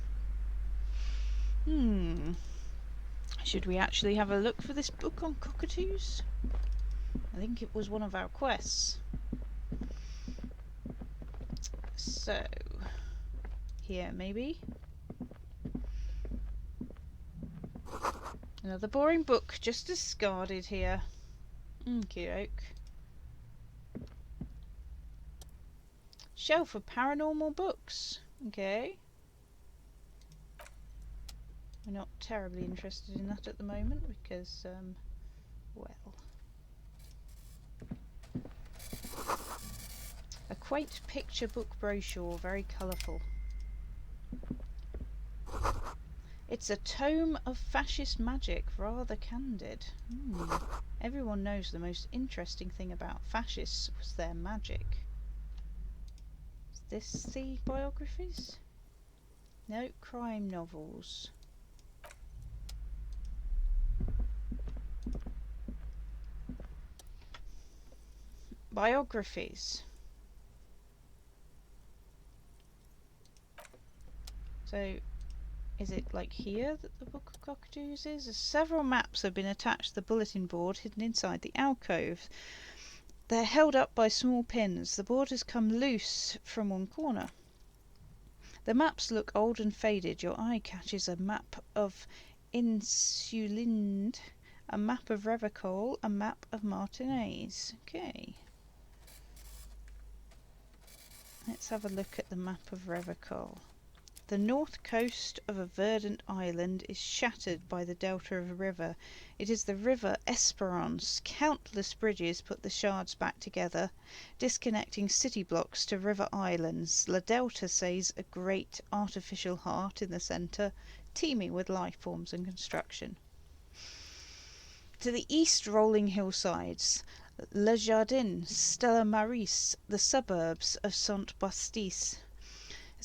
Should we actually have a look for this book on cockatoos? I think it was one of our quests. So, here maybe. Another boring book, just discarded here. Okey-doke. Shelf of paranormal books. Okay. We're not terribly interested in that at the moment because, well. A quaint picture book brochure, very colourful. It's a tome of fascist magic, rather candid. Everyone knows the most interesting thing about fascists was their magic. Is this the biographies? No, crime novels. Biographies. So, is it like here that the Book of Cockatoos is? Several maps have been attached to the bulletin board hidden inside the alcove. They're held up by small pins. The board has come loose from one corner. The maps look old and faded. Your eye catches a map of Insulinde, a map of Revicol, a map of Martinez. Okay. Let's have a look at the map of Revicol. The north coast of a verdant island is shattered by the delta of a river. It is the river Esperance. Countless bridges put the shards back together, disconnecting city blocks to river islands. La Delta says a great artificial heart in the centre, teeming with life forms and construction. To the east, rolling hillsides. Le Jardin, Stella Maris, the suburbs of Saint-Baptiste.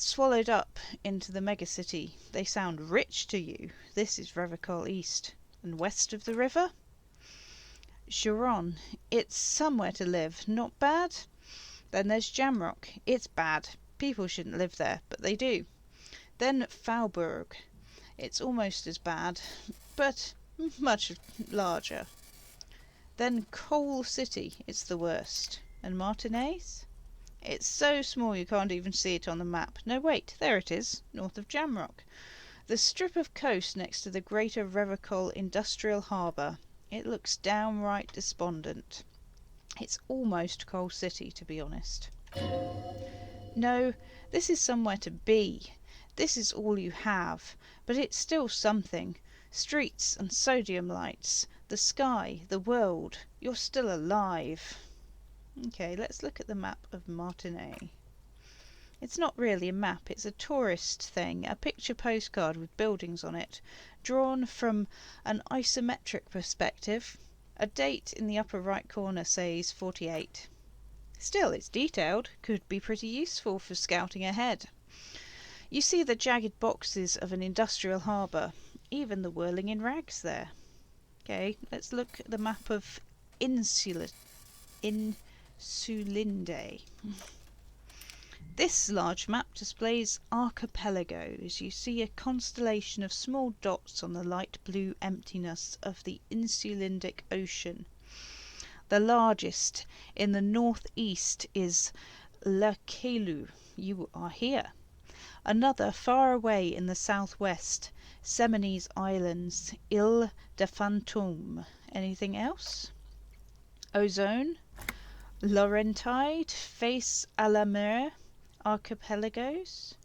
Swallowed up into the megacity. They sound rich to you. This is Revicol East. And west of the river? Juron. It's somewhere to live. Not bad. Then there's Jamrock. It's bad. People shouldn't live there, but they do. Then Faubourg. It's almost as bad, but much larger. Then Coal City. It's the worst. And Martinez? It's so small you can't even see it on the map. No, wait, there it is, north of Jamrock. The strip of coast next to the greater Revicol industrial harbour. It looks downright despondent. It's almost Coal City, to be honest. No, this is somewhere to be. This is all you have, but it's still something. Streets and sodium lights, the sky, the world. You're still alive. Okay, let's look at the map of Martinez. It's not really a map, it's a tourist thing, a picture postcard with buildings on it, drawn from an isometric perspective. A date in the upper right corner says 48. Still, it's detailed, could be pretty useful for scouting ahead. You see the jagged boxes of an industrial harbour, even the whirling in rags there. Okay, let's look at the map of Insulinde. This large map displays archipelagos. You see a constellation of small dots on the light blue emptiness of the Insulindic Ocean. The largest in the northeast is Le Caillou. You are here. Another far away in the southwest, Semines Islands, Ile de Fantôme. Anything else? Ozone, Laurentide, Face à la Mer, Archipelagos,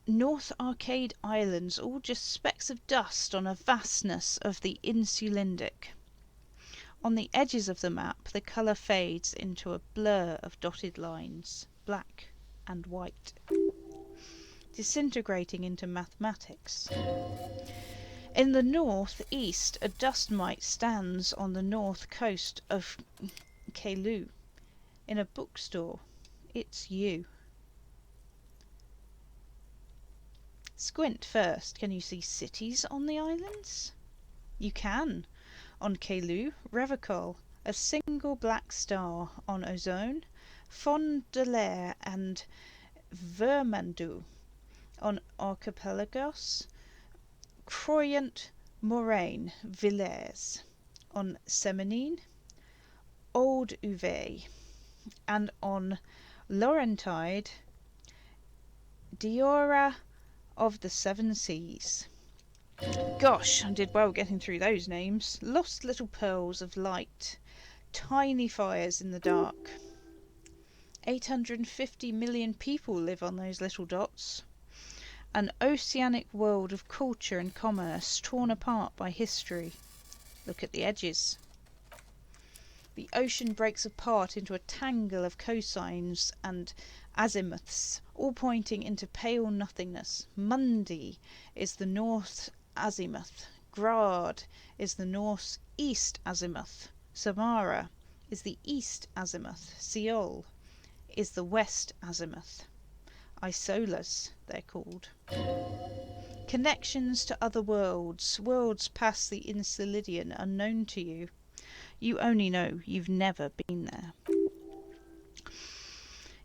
North Arcade Islands, all just specks of dust on a vastness of the Insulindic. On the edges of the map, the colour fades into a blur of dotted lines, black and white, disintegrating into mathematics. In the north-east, a dust mite stands on the north coast of Caillou. In a bookstore, it's you. Squint first. Can you see cities on the islands? You can. On Caillou, Revicol, a single black star. On Ozone, Fond de l'Air and Vermandoux. On Archipelagos, Croyant, Moraine, Villers. On Seminin, Old Uve. And on Laurentide, Diora of the Seven Seas. Gosh, I did well getting through those names. Lost little pearls of light, tiny fires in the dark. 850 million people live on those little dots. An oceanic world of culture and commerce torn apart by history. Look at the edges. The ocean breaks apart into a tangle of cosines and azimuths, all pointing into pale nothingness. Mundi is the north azimuth. Grad is the north-east azimuth. Samara is the east azimuth. Seoul is the west azimuth. Isolas, they're called. Connections to other worlds, worlds past the Enceladin, unknown to you. You only know you've never been there.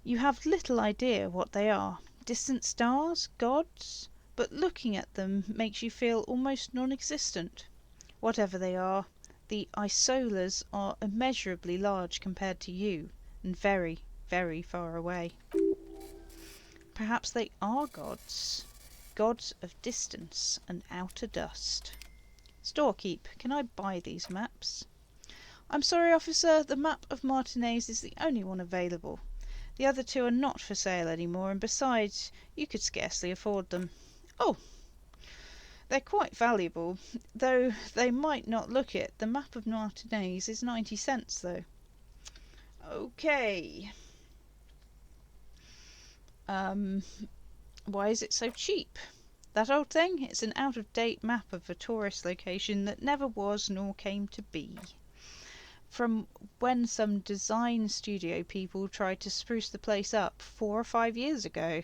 You have little idea what they are. Distant stars? Gods? But looking at them makes you feel almost non-existent. Whatever they are, the Isolas are immeasurably large compared to you, and very, very far away. Perhaps they are gods. Gods of distance and outer dust. Storekeep, can I buy these maps? I'm sorry, officer, the map of Martinez is the only one available. The other two are not for sale anymore, and besides, you could scarcely afford them. Oh, they're quite valuable, though they might not look it. The map of Martinez is 90 cents, though. Okay. Why is it so cheap? That old thing? It's an out-of-date map of a tourist location that never was nor came to be. From when some design studio people tried to spruce the place up 4 or 5 years ago.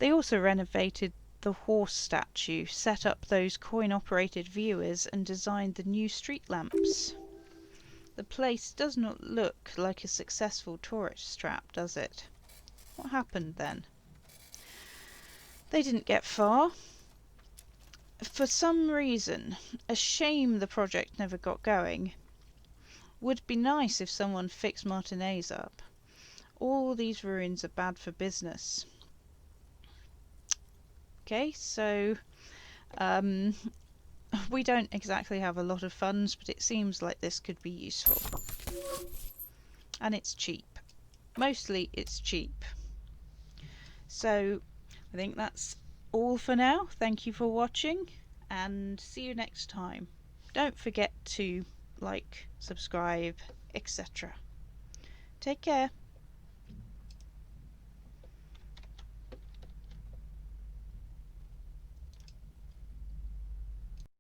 They also renovated the horse statue, set up those coin-operated viewers, and designed the new street lamps. The place does not look like a successful tourist trap, does it? What happened then? They didn't get far. For some reason. A shame the project never got going. Would be nice if someone fixed Martinez up. All these ruins are bad for business. Okay, so we don't exactly have a lot of funds, but it seems like this could be useful. And it's cheap. Mostly it's cheap. So I think that's all for now. Thank you for watching, and see you next time. Don't forget to like, subscribe, etc. Take care.